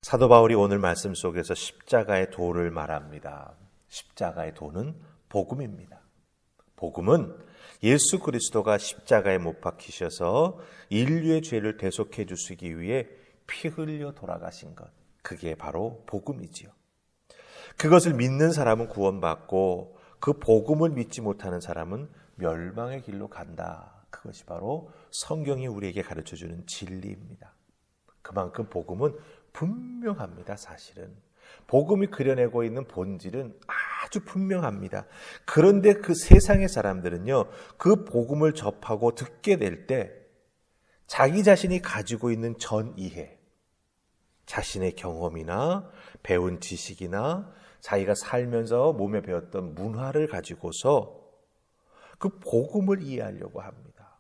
사도 바울이 오늘 말씀 속에서 십자가의 도를 말합니다. 십자가의 도는 복음입니다. 복음은 예수 그리스도가 십자가에 못 박히셔서 인류의 죄를 대속해 주시기 위해 피 흘려 돌아가신 것, 그게 바로 복음이지요. 그것을 믿는 사람은 구원받고 그 복음을 믿지 못하는 사람은 멸망의 길로 간다. 그것이 바로 성경이 우리에게 가르쳐주는 진리입니다. 그만큼 복음은 분명합니다. 사실은 복음이 그려내고 있는 본질은 아주 분명합니다. 그런데 그 세상의 사람들은요, 그 복음을 접하고 듣게 될 때 자기 자신이 가지고 있는 전이해, 자신의 경험이나 배운 지식이나 자기가 살면서 몸에 배웠던 문화를 가지고서 그 복음을 이해하려고 합니다.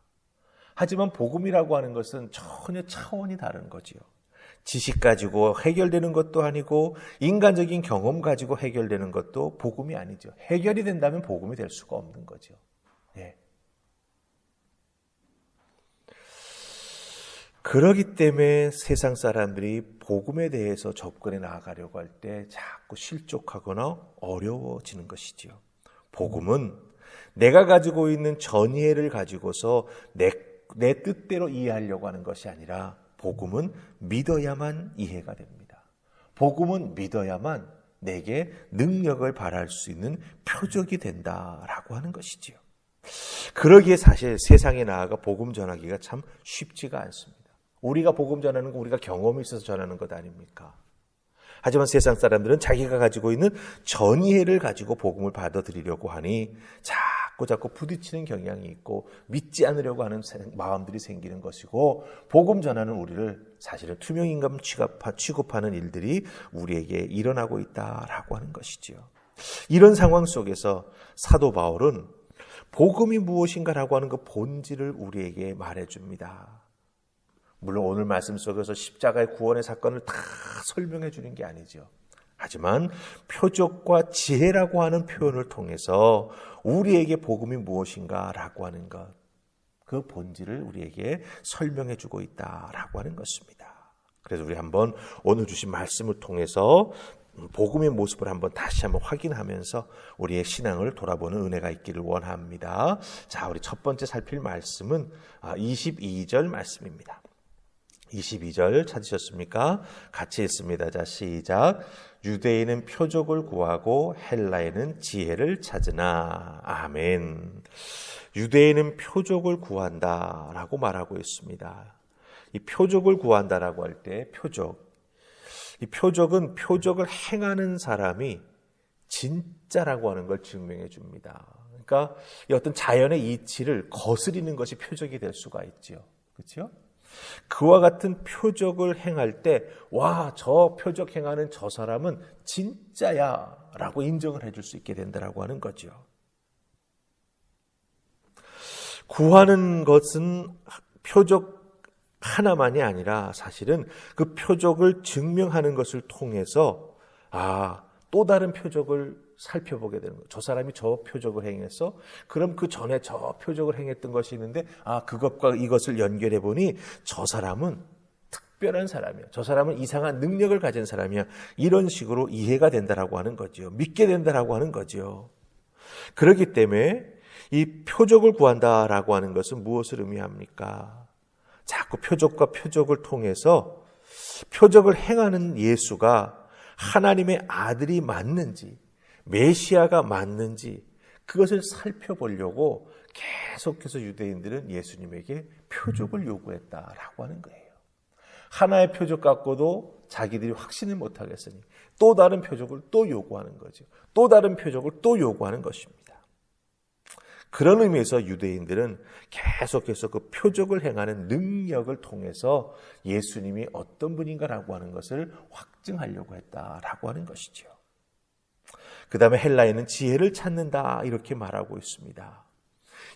하지만 복음이라고 하는 것은 전혀 차원이 다른 거지요. 지식 가지고 해결되는 것도 아니고 인간적인 경험 가지고 해결되는 것도 복음이 아니죠. 해결이 된다면 복음이 될 수가 없는 거죠. 예. 그렇기 때문에 세상 사람들이 복음에 대해서 접근해 나아가려고 할 때 자꾸 실족하거나 어려워지는 것이지요. 복음은 내가 가지고 있는 전이해를 가지고서 내 뜻대로 이해하려고 하는 것이 아니라 복음은 믿어야만 이해가 됩니다. 복음은 믿어야만 내게 능력을 발할 수 있는 표적이 된다라고 하는 것이지요. 그러기에 사실 세상에 나아가 복음 전하기가 참 쉽지가 않습니다. 우리가 복음 전하는 거 우리가 경험이 있어서 전하는 것 아닙니까? 하지만 세상 사람들은 자기가 가지고 있는 전이해를 가지고 복음을 받아들이려고 하니 자꾸 부딪히는 경향이 있고 믿지 않으려고 하는 마음들이 생기는 것이고, 복음 전하는 우리를 사실은 투명인간 취급하는 일들이 우리에게 일어나고 있다라고 하는 것이지요. 이런 상황 속에서 사도 바울은 복음이 무엇인가라고 하는 그 본질을 우리에게 말해줍니다. 물론 오늘 말씀 속에서 십자가의 구원의 사건을 다 설명해 주는 게 아니죠. 하지만 표적과 지혜라고 하는 표현을 통해서 우리에게 복음이 무엇인가라고 하는 것, 그 본질을 우리에게 설명해 주고 있다라고 하는 것입니다. 그래서 우리 한번 오늘 주신 말씀을 통해서 복음의 모습을 다시 한번 확인하면서 우리의 신앙을 돌아보는 은혜가 있기를 원합니다. 자, 우리 첫 번째 살필 말씀은 22절 말씀입니다. 22절 찾으셨습니까? 같이 읽습니다. 자, 시작. 유대인은 표적을 구하고 헬라인은 지혜를 찾으나. 아멘. 유대인은 표적을 구한다라고 말하고 있습니다. 이 표적을 구한다라고 할 때 이 표적은 표적을 행하는 사람이 진짜라고 하는 걸 증명해 줍니다. 그러니까 이 어떤 자연의 이치를 거스리는 것이 표적이 될 수가 있죠. 그렇죠? 그와 같은 표적을 행할 때, 와, 저 표적 행하는 저 사람은 진짜야 라고 인정을 해줄 수 있게 된다라고 하는 거죠. 구하는 것은 표적 하나만이 아니라 사실은 그 표적을 증명하는 것을 통해서 또 다른 표적을 살펴보게 되는 거예요. 저 사람이 저 표적을 행했어? 그럼 그 전에 저 표적을 행했던 것이 있는데 그것과 이것을 연결해 보니 저 사람은 특별한 사람이야. 저 사람은 이상한 능력을 가진 사람이야. 이런 식으로 이해가 된다라고 하는 거죠. 믿게 된다라고 하는 거죠. 그렇기 때문에 이 표적을 구한다라고 하는 것은 무엇을 의미합니까? 자꾸 표적과 표적을 통해서 표적을 행하는 예수가 하나님의 아들이 맞는지, 메시아가 맞는지 그것을 살펴보려고 계속해서 유대인들은 예수님에게 표적을 요구했다라고 하는 거예요. 하나의 표적 갖고도 자기들이 확신을 못하겠으니 또 다른 표적을 또 요구하는 거죠. 또 다른 표적을 또 요구하는 것입니다. 그런 의미에서 유대인들은 계속해서 그 표적을 행하는 능력을 통해서 예수님이 어떤 분인가라고 하는 것을 확증하려고 했다라고 하는 것이죠. 그 다음에 헬라인은 지혜를 찾는다 이렇게 말하고 있습니다.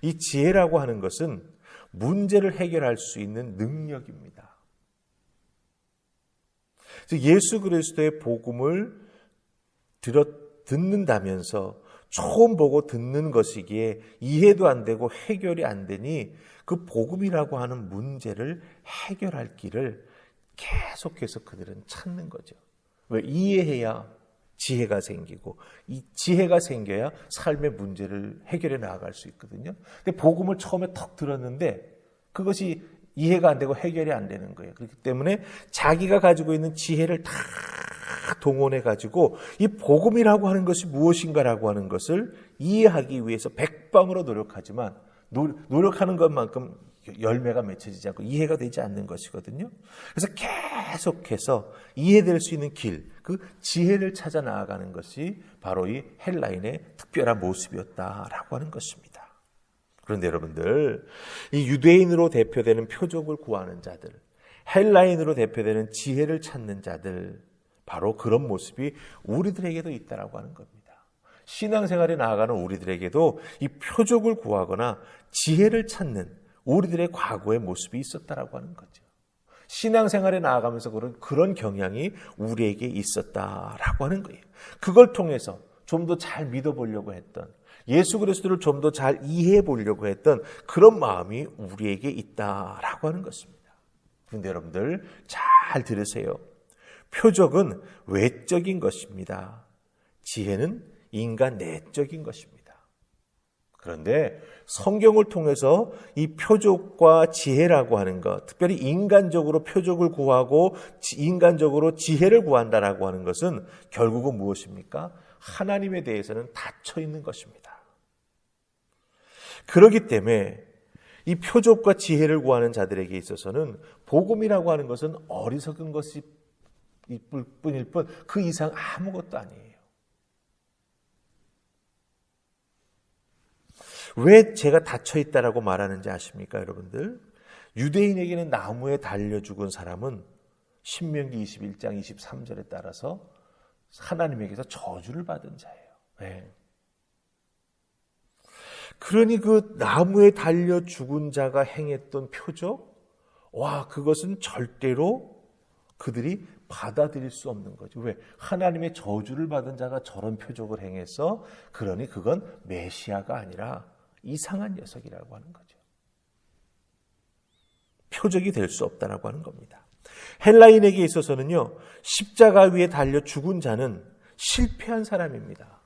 이 지혜라고 하는 것은 문제를 해결할 수 있는 능력입니다. 예수 그리스도의 복음을 듣는다면서 처음 보고 듣는 것이기에 이해도 안 되고 해결이 안 되니 그 복음이라고 하는 문제를 해결할 길을 계속해서 그들은 찾는 거죠. 왜? 이해해야 지혜가 생기고, 이 지혜가 생겨야 삶의 문제를 해결해 나아갈 수 있거든요. 근데 복음을 처음에 턱 들었는데 그것이 이해가 안 되고 해결이 안 되는 거예요. 그렇기 때문에 자기가 가지고 있는 지혜를 다 동원해 가지고 이 복음이라고 하는 것이 무엇인가라고 하는 것을 이해하기 위해서 백방으로 노력하지만 노력하는 것만큼 열매가 맺혀지지 않고 이해가 되지 않는 것이거든요. 그래서 계속해서 이해될 수 있는 길, 그 지혜를 찾아 나아가는 것이 바로 이 헬라인의 특별한 모습이었다라고 하는 것입니다. 그런데 여러분들, 이 유대인으로 대표되는 표적을 구하는 자들, 헬라인으로 대표되는 지혜를 찾는 자들, 바로 그런 모습이 우리들에게도 있다라고 하는 겁니다. 신앙생활에 나아가는 우리들에게도 이 표적을 구하거나 지혜를 찾는 우리들의 과거의 모습이 있었다라고 하는 거죠. 신앙생활에 나아가면서 그런 경향이 우리에게 있었다라고 하는 거예요. 그걸 통해서 좀 더 잘 믿어보려고 했던, 예수 그리스도를 좀 더 잘 이해해 보려고 했던 그런 마음이 우리에게 있다라고 하는 것입니다. 그런데 여러분들 잘 들으세요. 표적은 외적인 것입니다. 지혜는 인간 내적인 것입니다. 그런데 성경을 통해서 이 표적과 지혜라고 하는 것, 특별히 인간적으로 표적을 구하고 인간적으로 지혜를 구한다라고 하는 것은 결국은 무엇입니까? 하나님에 대해서는 닫혀 있는 것입니다. 그렇기 때문에 이 표적과 지혜를 구하는 자들에게 있어서는 복음이라고 하는 것은 어리석은 것이 뿐일 뿐 그 이상 아무것도 아니에요. 왜 제가 닫혀있다라고 말하는지 아십니까, 여러분들? 유대인에게는 나무에 달려 죽은 사람은 신명기 21장 23절에 따라서 하나님에게서 저주를 받은 자예요. 네. 그러니 그 나무에 달려 죽은 자가 행했던 표적, 그것은 절대로 그들이 받아들일 수 없는 거죠. 왜? 하나님의 저주를 받은 자가 저런 표적을 행해서, 그러니 그건 메시아가 아니라 이상한 녀석이라고 하는 거죠. 표적이 될 수 없다라고 하는 겁니다. 헬라인에게 있어서는요, 십자가 위에 달려 죽은 자는 실패한 사람입니다.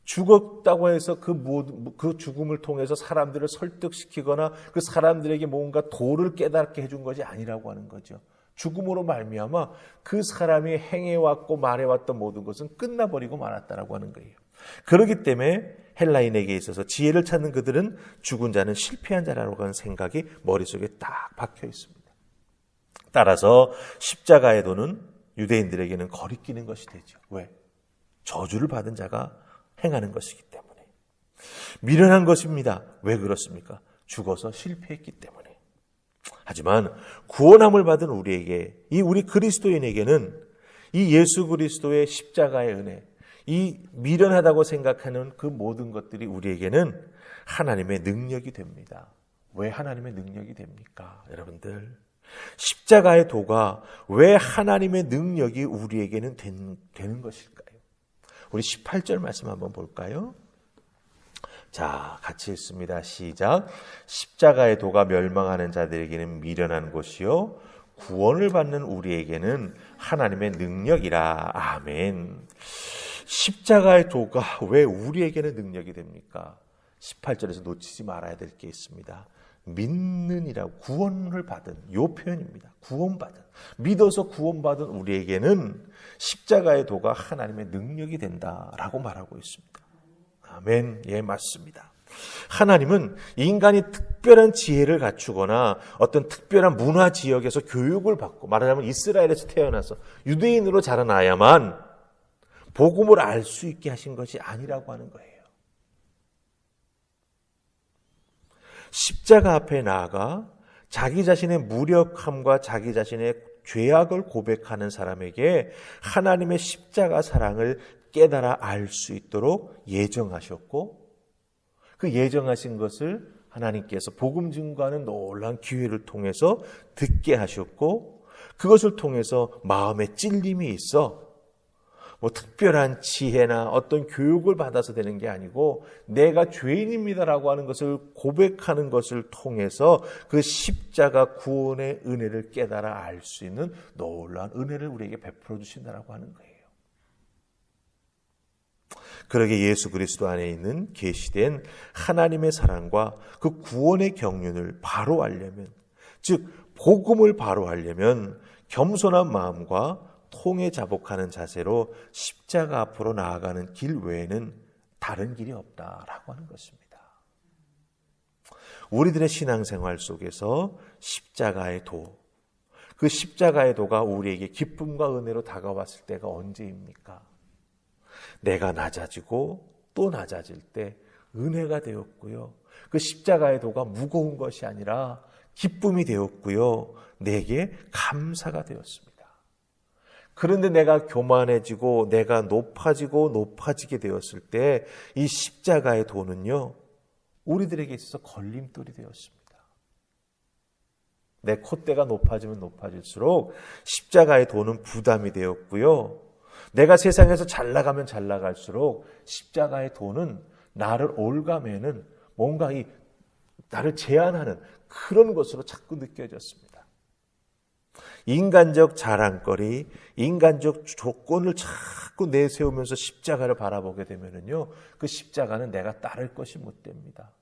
죽었다고 해서 그 죽음을 통해서 사람들을 설득시키거나 그 사람들에게 뭔가 도를 깨닫게 해준 것이 아니라고 하는 거죠. 죽음으로 말미암아 그 사람이 행해왔고 말해왔던 모든 것은 끝나버리고 말았다라고 하는 거예요. 그렇기 때문에 헬라인에게 있어서 지혜를 찾는 그들은 죽은 자는 실패한 자라고 하는 생각이 머릿속에 딱 박혀 있습니다. 따라서 십자가의 도는 유대인들에게는 거리끼는 것이 되죠. 왜? 저주를 받은 자가 행하는 것이기 때문에. 미련한 것입니다. 왜 그렇습니까? 죽어서 실패했기 때문에. 하지만 구원함을 받은 우리에게, 우리 그리스도인에게는 이 예수 그리스도의 십자가의 은혜, 이 미련하다고 생각하는 그 모든 것들이 우리에게는 하나님의 능력이 됩니다. 왜 하나님의 능력이 됩니까? 여러분들, 십자가의 도가 왜 하나님의 능력이 우리에게는 되는 것일까요? 우리 18절 말씀 한번 볼까요? 자, 같이 읽습니다. 시작. 십자가의 도가 멸망하는 자들에게는 미련한 것이요 구원을 받는 우리에게는 하나님의 능력이라. 아멘. 십자가의 도가 왜 우리에게는 능력이 됩니까? 18절에서 놓치지 말아야 될 게 있습니다. 믿는이라고, 구원을 받은 요 표현입니다. 구원받은, 믿어서 구원받은 우리에게는 십자가의 도가 하나님의 능력이 된다라고 말하고 있습니다. 아멘. 예, 맞습니다. 하나님은 인간이 특별한 지혜를 갖추거나 어떤 특별한 문화 지역에서 교육을 받고, 말하자면 이스라엘에서 태어나서 유대인으로 자라나야만 복음을 알 수 있게 하신 것이 아니라고 하는 거예요. 십자가 앞에 나아가 자기 자신의 무력함과 자기 자신의 죄악을 고백하는 사람에게 하나님의 십자가 사랑을 깨달아 알 수 있도록 예정하셨고, 그 예정하신 것을 하나님께서 복음 증거하는 놀라운 기회를 통해서 듣게 하셨고, 그것을 통해서 마음에 찔림이 있어 뭐 특별한 지혜나 어떤 교육을 받아서 되는 게 아니고 내가 죄인입니다라고 하는 것을 고백하는 것을 통해서 그 십자가 구원의 은혜를 깨달아 알 수 있는 놀라운 은혜를 우리에게 베풀어 주신다라고 하는 거예요. 그러게 예수 그리스도 안에 있는 계시된 하나님의 사랑과 그 구원의 경륜을 바로 알려면, 즉 복음을 바로 알려면 겸손한 마음과 통에 자복하는 자세로 십자가 앞으로 나아가는 길 외에는 다른 길이 없다라고 하는 것입니다. 우리들의 신앙생활 속에서 십자가의 도, 그 십자가의 도가 우리에게 기쁨과 은혜로 다가왔을 때가 언제입니까? 내가 낮아지고 또 낮아질 때 은혜가 되었고요. 그 십자가의 도가 무거운 것이 아니라 기쁨이 되었고요. 내게 감사가 되었습니다. 그런데 내가 교만해지고 내가 높아지게 되었을 때 이 십자가의 도는요, 우리들에게 있어서 걸림돌이 되었습니다. 내 콧대가 높아지면 높아질수록 십자가의 도는 부담이 되었고요. 내가 세상에서 잘 나가면 잘 나갈수록 십자가의 도는 나를 올가매는 뭔가 나를 제한하는 그런 것으로 자꾸 느껴졌습니다. 인간적 자랑거리, 인간적 조건을 자꾸 내세우면서 십자가를 바라보게 되면요, 그 십자가는 내가 따를 것이 못 됩니다.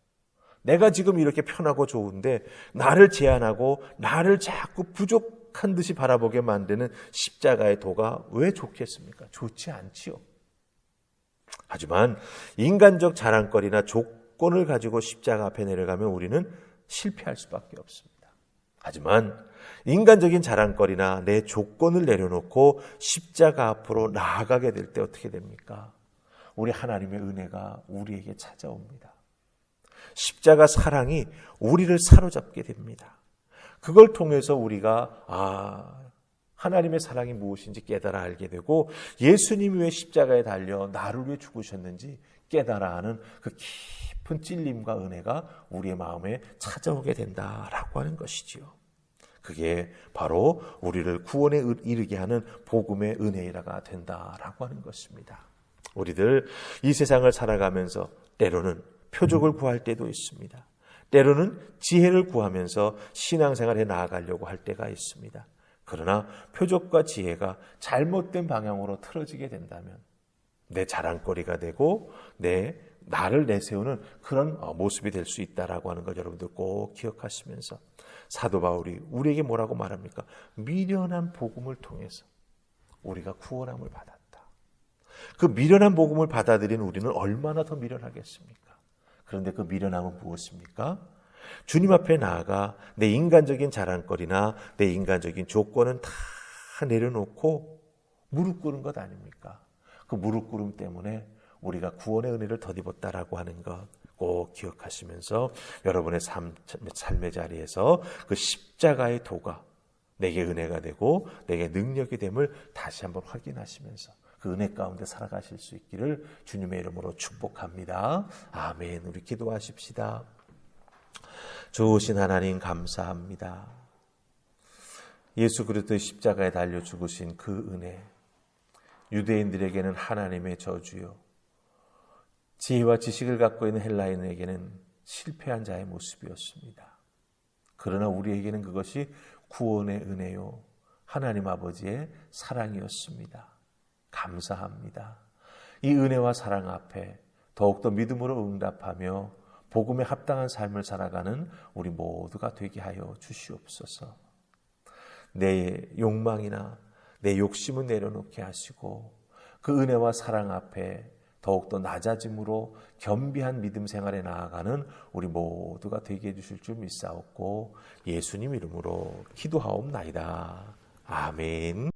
내가 지금 이렇게 편하고 좋은데 나를 제한하고 나를 자꾸 부족한 듯이 바라보게 만드는 십자가의 도가 왜 좋겠습니까? 좋지 않지요. 하지만 인간적 자랑거리나 조건을 가지고 십자가 앞에 내려가면 우리는 실패할 수밖에 없습니다. 하지만 인간적인 자랑거리나 내 조건을 내려놓고 십자가 앞으로 나아가게 될 때 어떻게 됩니까? 우리 하나님의 은혜가 우리에게 찾아옵니다. 십자가 사랑이 우리를 사로잡게 됩니다. 그걸 통해서 우리가 하나님의 사랑이 무엇인지 깨달아 알게 되고 예수님이 왜 십자가에 달려 나를 위해 죽으셨는지 깨달아 하는 그 깊은 찔림과 은혜가 우리의 마음에 찾아오게 된다라고 하는 것이지요. 그게 바로 우리를 구원에 이르게 하는 복음의 은혜가 된다라고 하는 것입니다. 우리들 이 세상을 살아가면서 때로는 표적을 구할 때도 있습니다. 때로는 지혜를 구하면서 신앙생활에 나아가려고 할 때가 있습니다. 그러나 표적과 지혜가 잘못된 방향으로 틀어지게 된다면 내 자랑거리가 되고 나를 내세우는 그런 모습이 될 수 있다라고 하는 걸 여러분들 꼭 기억하시면서 사도 바울이 우리에게 뭐라고 말합니까? 미련한 복음을 통해서 우리가 구원함을 받았다. 그 미련한 복음을 받아들인 우리는 얼마나 더 미련하겠습니까? 그런데 그 미련함은 무엇입니까? 주님 앞에 나아가 내 인간적인 자랑거리나 내 인간적인 조건은 다 내려놓고 무릎 꿇은 것 아닙니까? 그 무릎 꿇음 때문에 우리가 구원의 은혜를 덧입었다라고 하는 것 꼭 기억하시면서 여러분의 삶의 자리에서 그 십자가의 도가 내게 은혜가 되고 내게 능력이 됨을 다시 한번 확인하시면서 그 은혜 가운데 살아가실 수 있기를 주님의 이름으로 축복합니다. 아멘. 우리 기도하십시다. 좋으신 하나님 감사합니다. 예수 그리스도의 십자가에 달려 죽으신 그 은혜, 유대인들에게는 하나님의 저주요, 지혜와 지식을 갖고 있는 헬라인에게는 실패한 자의 모습이었습니다. 그러나 우리에게는 그것이 구원의 은혜요, 하나님 아버지의 사랑이었습니다. 감사합니다. 이 은혜와 사랑 앞에 더욱더 믿음으로 응답하며 복음에 합당한 삶을 살아가는 우리 모두가 되게 하여 주시옵소서. 내 욕망이나 내 욕심은 내려놓게 하시고 그 은혜와 사랑 앞에 더욱더 낮아짐으로 겸비한 믿음 생활에 나아가는 우리 모두가 되게 해주실 줄 믿사옵고 예수님 이름으로 기도하옵나이다. 아멘.